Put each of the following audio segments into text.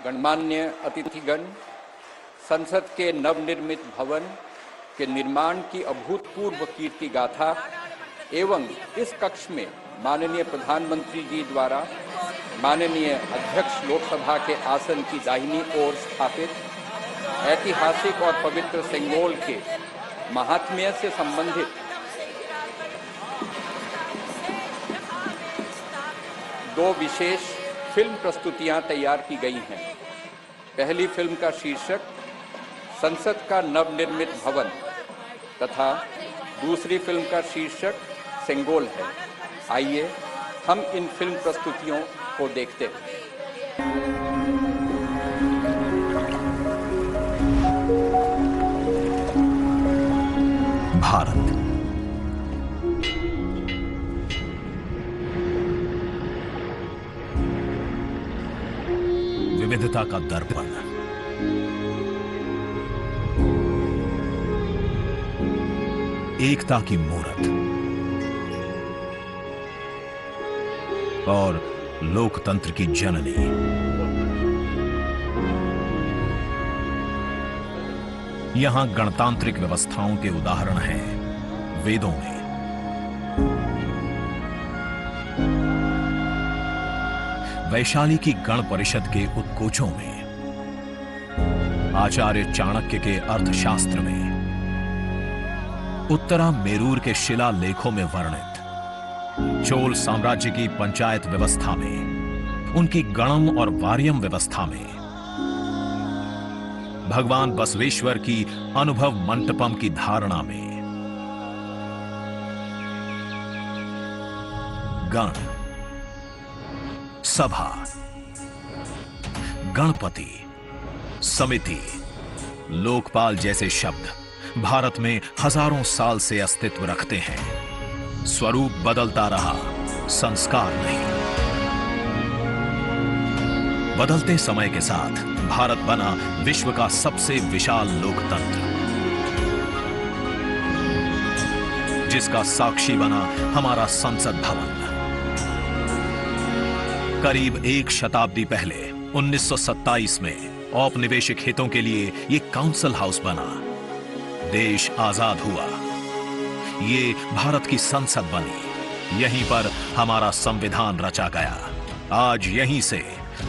गणमान्य अतिथिगण, संसद के नवनिर्मित भवन के निर्माण की अभूतपूर्व कीर्ति गाथा एवं इस कक्ष में माननीय प्रधानमंत्री जी द्वारा माननीय अध्यक्ष लोकसभा के आसन की दाहिनी ओर स्थापित ऐतिहासिक और पवित्र सेंगोल के महात्म्य से संबंधित दो विशेष फिल्म प्रस्तुतियां तैयार की गई हैं। पहली फिल्म का शीर्षक संसद का नवनिर्मित भवन तथा दूसरी फिल्म का शीर्षक सेंगोल है। आइए हम इन फिल्म प्रस्तुतियों को देखते हैं। भारत विविधता का दर्पण, एकता की मूरत और लोकतंत्र की जननी। यहां गणतांत्रिक व्यवस्थाओं के उदाहरण हैं वेदों में, वैशाली की गण परिषद के उत्कोचों में, आचार्य चाणक्य के अर्थशास्त्र में, उत्तरा मेरूर के शिलालेखों में वर्णित चोल साम्राज्य की पंचायत व्यवस्था में, उनकी गणम और वार्यम व्यवस्था में, भगवान बसवेश्वर की अनुभव मंटपम की धारणा में। गण, सभा, गणपति, समिति, लोकपाल जैसे शब्द भारत में हजारों साल से अस्तित्व रखते हैं। स्वरूप बदलता रहा, संस्कार नहीं। बदलते समय के साथ भारत बना विश्व का सबसे विशाल लोकतंत्र, जिसका साक्षी बना हमारा संसद भवन। करीब एक शताब्दी पहले 1927 में औपनिवेशिक हितों के लिए यह काउंसिल हाउस बना। देश आजाद हुआ, ये भारत की संसद बनी। यहीं पर हमारा संविधान रचा गया। आज यहीं से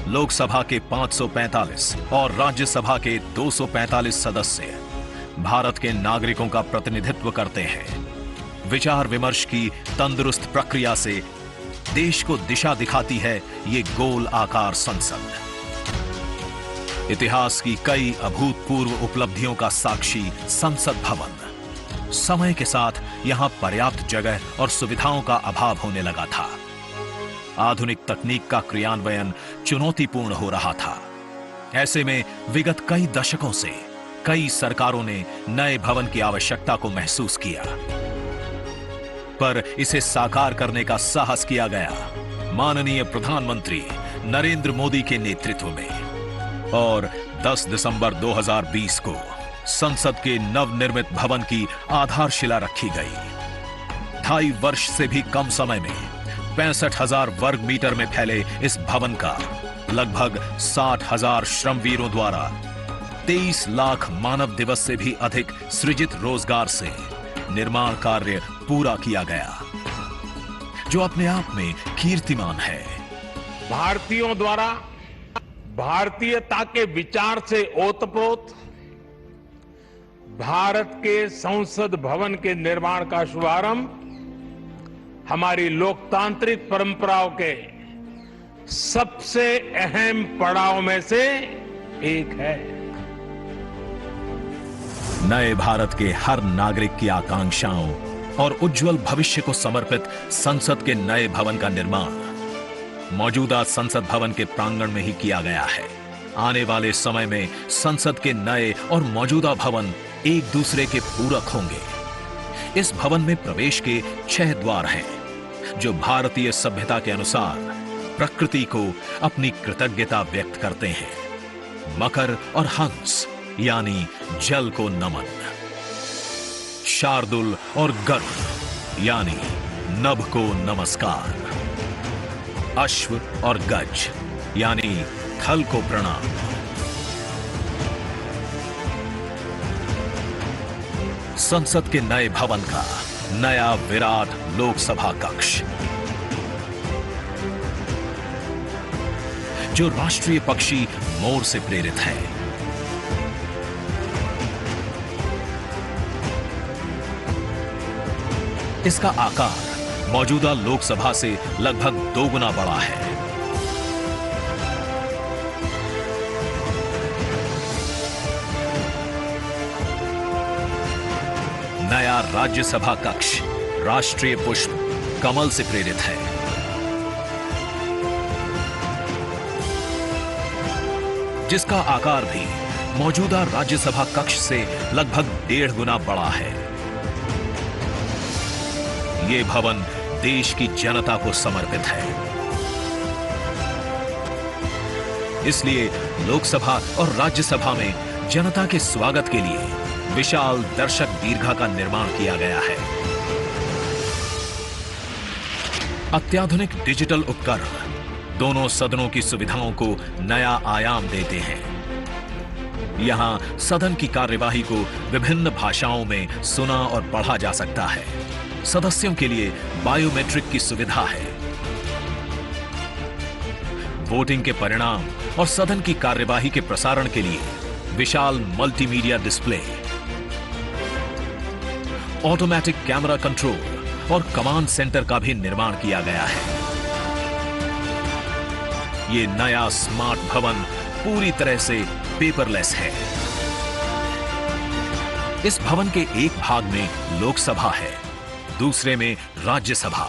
लोकसभा के 545 और राज्यसभा के 245 सदस्य भारत के नागरिकों का प्रतिनिधित्व करते हैं। विचार विमर्श की तंदुरुस्त प्रक्रिया से देश को दिशा दिखाती है ये गोल आकार संसद। इतिहास की कई अभूतपूर्व उपलब्धियों का साक्षी संसद भवन। समय के साथ यहां पर्याप्त जगह और सुविधाओं का अभाव होने लगा था। आधुनिक तकनीक का क्रियान्वयन चुनौतीपूर्ण हो रहा था। ऐसे में विगत कई दशकों से कई सरकारों ने नए भवन की आवश्यकता को महसूस किया, पर इसे साकार करने का साहस किया गया माननीय प्रधानमंत्री नरेंद्र मोदी के नेतृत्व में। और 10 दिसंबर 2020 को संसद के नवनिर्मित भवन की आधारशिला रखी गई। 2.5 वर्ष से भी कम समय में 65,000 वर्ग मीटर में फैले इस भवन का लगभग 60,000 श्रमवीरों द्वारा 23 लाख मानव दिवस से भी अधिक सृजित रोजगार से निर्माण कार्य पूरा किया गया, जो अपने आप में कीर्तिमान है। भारतीयों द्वारा भारतीयता के विचार से ओतप्रोत भारत के संसद भवन के निर्माण का शुभारंभ हमारी लोकतांत्रिक परंपराओं के सबसे अहम पड़ाव में से एक है। नए भारत के हर नागरिक की आकांक्षाओं और उज्जवल भविष्य को समर्पित संसद के नए भवन का निर्माण मौजूदा संसद भवन के प्रांगण में ही किया गया है। आने वाले समय में संसद के नए और मौजूदा भवन एक दूसरे के पूरक होंगे। इस भवन में प्रवेश के 6 द्वार हैं, जो भारतीय सभ्यता के अनुसार प्रकृति को अपनी कृतज्ञता व्यक्त करते हैं। मकर और हंस यानी जल को नमन, शार्दुल और गरुड़ यानी नभ को नमस्कार, अश्व और गज यानी थल को प्रणाम। संसद के नए भवन का नया विराट लोकसभा कक्ष, जो राष्ट्रीय पक्षी मोर से प्रेरित है। इसका आकार मौजूदा लोकसभा से लगभग 2 गुना बड़ा है। नया राज्यसभा कक्ष राष्ट्रीय पुष्प कमल से प्रेरित है। जिसका आकार भी मौजूदा राज्यसभा कक्ष से लगभग 1.5 गुना बड़ा है। यह भवन देश की जनता को समर्पित है। इसलिए लोकसभा और राज्यसभा में जनता के स्वागत के लिए विशाल दर्शक दीर्घा का निर्माण किया गया है। अत्याधुनिक डिजिटल उपकरण दोनों सदनों की सुविधाओं को नया आयाम देते हैं। यहां सदन की कार्यवाही को विभिन्न भाषाओं में सुना और पढ़ा जा सकता है। सदस्यों के लिए बायोमेट्रिक की सुविधा है। वोटिंग के परिणाम और सदन की कार्यवाही के प्रसारण के लिए विशाल multimedia display, automatic camera control और कमांड सेंटर का भी निर्माण किया गया है। यह नया स्मार्ट भवन पूरी तरह से पेपरलेस है। इस भवन के एक भाग में लोकसभा है, दूसरे में राज्यसभा।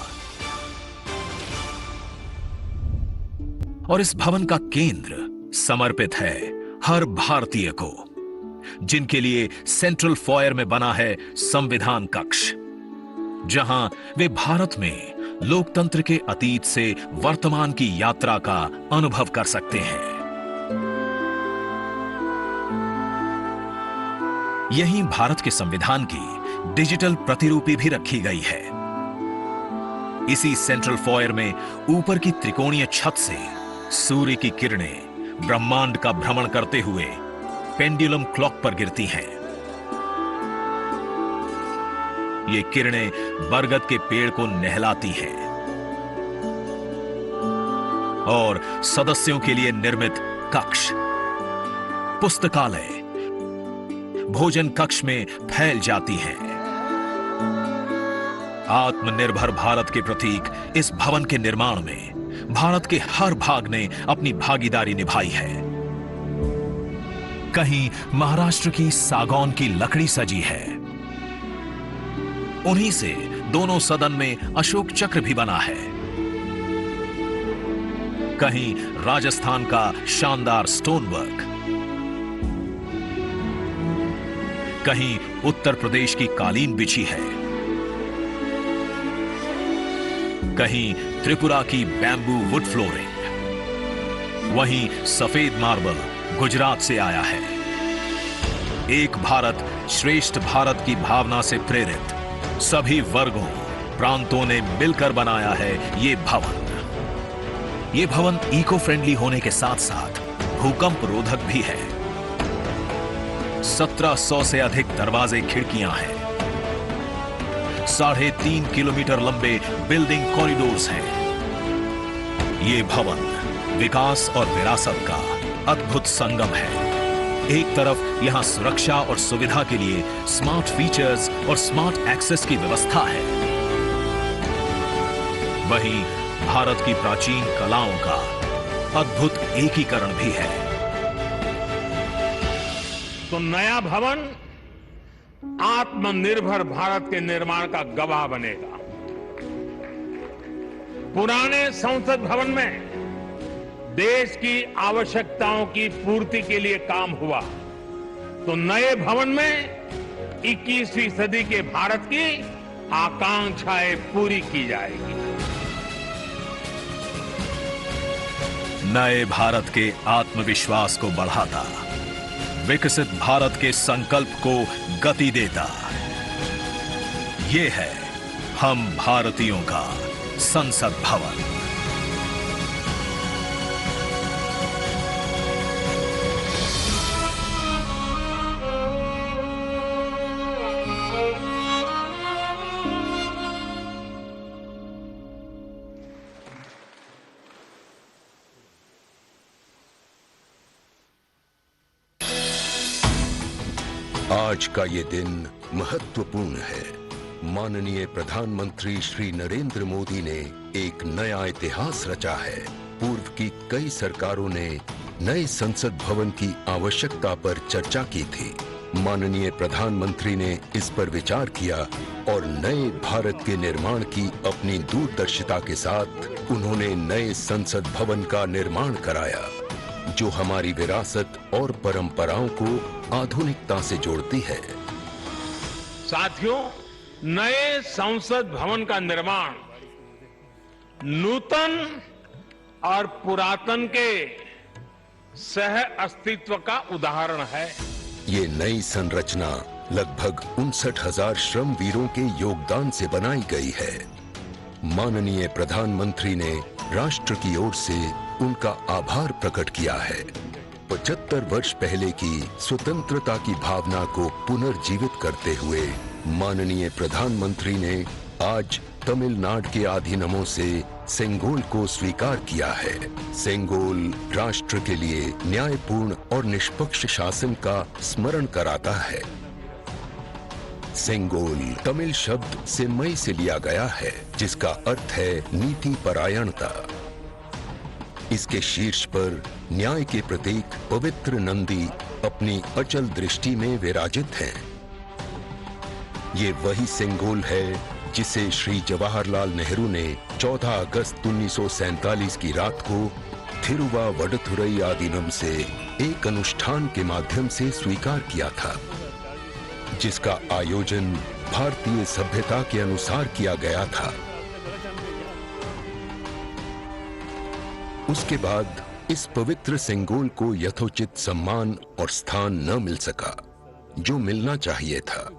और इस भवन का केंद्र समर्पित है हर भारतीय को, जिनके लिए सेंट्रल फॉयर में बना है संविधान कक्ष, जहां वे भारत में लोकतंत्र के अतीत से वर्तमान की यात्रा का अनुभव कर सकते हैं। यहीं भारत के संविधान की डिजिटल प्रतिरूपी भी रखी गई है। इसी सेंट्रल फॉयर में ऊपर की त्रिकोणीय छत से सूर्य की किरणें ब्रह्मांड का भ्रमण करते हुए पेंडुलम क्लॉक पर गिरती हैं। ये किरणें बरगद के पेड़ को नहलाती हैं और सदस्यों के लिए निर्मित कक्ष, पुस्तकालय, भोजन कक्ष में फैल जाती हैं। आत्मनिर्भर भारत के प्रतीक इस भवन के निर्माण में भारत के हर भाग ने अपनी भागीदारी निभाई है। कहीं महाराष्ट्र की सागौन की लकड़ी सजी है। उन्हीं से दोनों सदन में अशोक चक्र भी बना है। कहीं राजस्थान का शानदार स्टोन वर्क, कहीं उत्तर प्रदेश की कालीन बिछी है, कहीं त्रिपुरा की बैम्बू वुड फ्लोरिंग, वहीं सफेद मार्बल गुजरात से आया है। एक भारत श्रेष्ठ भारत की भावना से प्रेरित सभी वर्गों, प्रांतों ने मिलकर बनाया है ये भवन। ये भवन इको फ्रेंडली होने के साथ साथ भूकंप रोधक भी है। 1700 से अधिक दरवाजे, खिड़कियां हैं। 3.5 किलोमीटर लंबे बिल्डिंग कॉरिडोर्स हैं। ये भवन विकास और विरासत का अद्भुत संगम है। एक तरफ यहां सुरक्षा और सुविधा के लिए स्मार्ट फीचर्स और स्मार्ट एक्सेस की व्यवस्था है, वहीं भारत की प्राचीन कलाओं का अद्भुत एकीकरण भी है। तो नया भवन आत्मनिर्भर भारत के निर्माण का गवाह बनेगा। पुराने संसद भवन में देश की आवश्यकताओं की पूर्ति के लिए काम हुआ, तो नए भवन में 21वीं सदी के भारत की आकांक्षाएं पूरी की जाएगी। नए भारत के आत्मविश्वास को बढ़ाता, विकसित भारत के संकल्प को गति देता, ये है हम भारतीयों का संसद भवन। आज का ये दिन महत्वपूर्ण है। माननीय प्रधानमंत्री श्री नरेंद्र मोदी ने एक नया इतिहास रचा है। पूर्व की कई सरकारों ने नए संसद भवन की आवश्यकता पर चर्चा की थी। माननीय प्रधानमंत्री ने इस पर विचार किया और नए भारत के निर्माण की अपनी दूरदर्शिता के साथ उन्होंने नए संसद भवन का निर्माण कराया, जो हमारी विरासत और परंपराओं को आधुनिकता से जोड़ती है। साथियों, नए संसद भवन का निर्माण नूतन और पुरातन के सह अस्तित्व का उदाहरण है। ये नई संरचना लगभग 59,000 श्रम वीरों के योगदान से बनाई गई है। माननीय प्रधानमंत्री ने राष्ट्र की ओर से उनका आभार प्रकट किया है। 75 वर्ष पहले की स्वतंत्रता की भावना को पुनर्जीवित करते हुए माननीय प्रधानमंत्री ने आज तमिलनाडु के अधीनमों से सेंगोल को स्वीकार किया है। सेंगोल राष्ट्र के लिए न्यायपूर्ण और निष्पक्ष शासन का स्मरण कराता है। सेंगोल तमिल शब्द सेम्मई से लिया गया है, जिसका अर्थ है नीति परायणता। इसके शीर्ष पर न्याय के प्रतीक पवित्र नंदी अपनी अचल दृष्टि में विराजित हैं। ये वही सेंगोल है जिसे श्री जवाहरलाल नेहरू ने 14 अगस्त 1947 की रात को थिरुवावडथुरई आदीनम से एक अनुष्ठान के माध्यम से स्वीकार किया था, जिसका आयोजन भारतीय सभ्यता के अनुसार किया गया था। उसके बाद इस पवित्र सेंगोल को यथोचित सम्मान और स्थान न मिल सका, जो मिलना चाहिए था।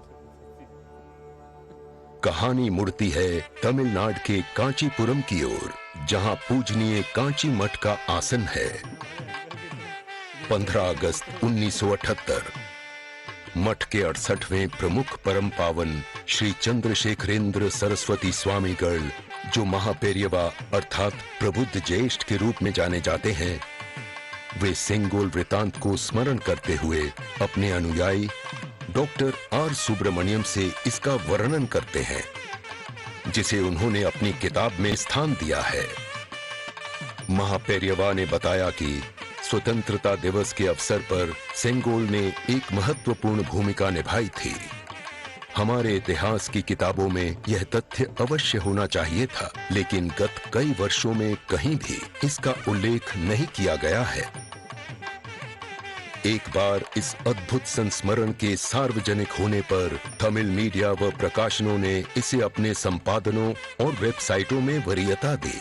कहानी मुड़ती है तमिलनाडु के कांचीपुरम की ओर, जहां पूजनीय कांची मठ का आसन है। 15 अगस्त 1978 मठ के 68वें प्रमुख परम पावन श्री चंद्रशेखरेंद्र सरस्वती स्वामीगढ़, जो महापेरियवा अर्थात प्रबुद्ध ज्येष्ठ के रूप में जाने जाते हैं, वे सेंगोल वृतांत को स्मरण करते हुए अपने अनुयायी डॉक्टर आर सुब्रमण्यम से इसका वर्णन करते हैं, जिसे उन्होंने अपनी किताब में स्थान दिया है। महापेरियवा ने बताया कि स्वतंत्रता दिवस के अवसर पर सेंगोल ने एक महत्वपूर्ण भूमिका निभाई थी। हमारे इतिहास की किताबों में यह तथ्य अवश्य होना चाहिए था, लेकिन गत कई वर्षों में कहीं भी इसका उल्लेख नहीं किया गया है। एक बार इस अद्भुत संस्मरण के सार्वजनिक होने पर तमिल मीडिया व प्रकाशनों ने इसे अपने संपादनों और वेबसाइटों में वरीयता दी।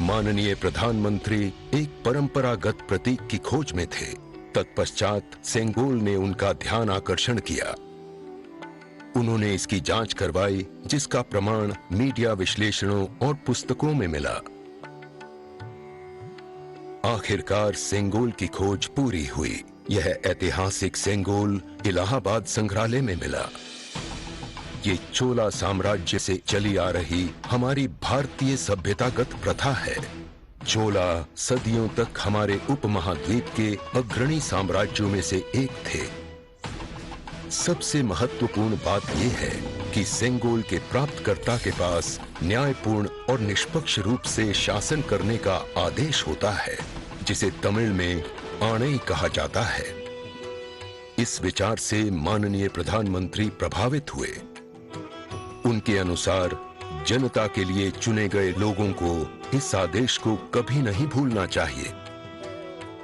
माननीय प्रधानमंत्री एक परंपरागत प्रतीक की खोज में थे। तत्पश्चात सेंगोल ने उनका ध्यान आकर्षण किया। उन्होंने इसकी जांच करवाई, जिसका प्रमाण मीडिया विश्लेषणों और पुस्तकों में मिला। आखिरकार सेंगोल की खोज पूरी हुई। यह ऐतिहासिक सेंगोल इलाहाबाद संग्रहालय में मिला। ये चोला साम्राज्य से चली आ रही हमारी भारतीय सभ्यतागत प्रथा है। चोला सदियों तक हमारे उपमहाद्वीप के अग्रणी साम्राज्यों में से एक थे। सबसे महत्वपूर्ण बात यह है कि सेंगोल के प्राप्तकर्ता के पास न्यायपूर्ण और निष्पक्ष रूप से शासन करने का आदेश होता है, जिसे तमिल में आणई कहा जाता है। इस विचार से माननीय प्रधानमंत्री प्रभावित हुए। उनके अनुसार जनता के लिए चुने गए लोगों को इस आदेश को कभी नहीं भूलना चाहिए।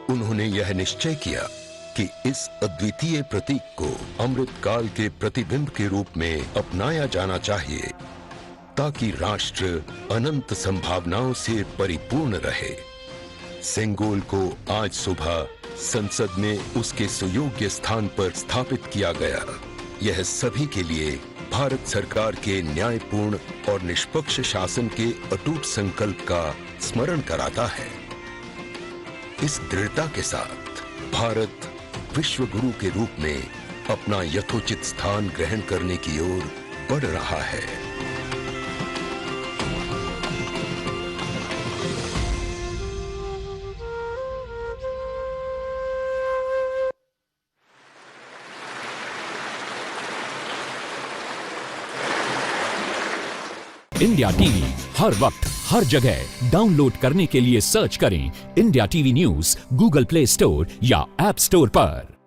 उन्होंने यह निश्चय किया कि इस अद्वितीय प्रतीक को अमृतकाल के प्रतिबिंब के रूप में अपनाया जाना चाहिए, ताकि राष्ट्र अनंत संभावनाओं से परिपूर्ण रहे। सेंगोल को आज सुबह संसद में उसके सुयोग्य स्थान पर स्थापित किया गया। यह सभी के लिए भारत सरकार के न्यायपूर्ण और निष्पक्ष शासन के अटूट संकल्प का स्मरण कराता है। इस दृढ़ता के साथ भारत विश्व गुरु के रूप में अपना यथोचित स्थान ग्रहण करने की ओर बढ़ रहा है। इंडिया टीवी हर वक्त हर जगह डाउनलोड करने के लिए सर्च करें India TV news Google play store या ऐप स्टोर पर।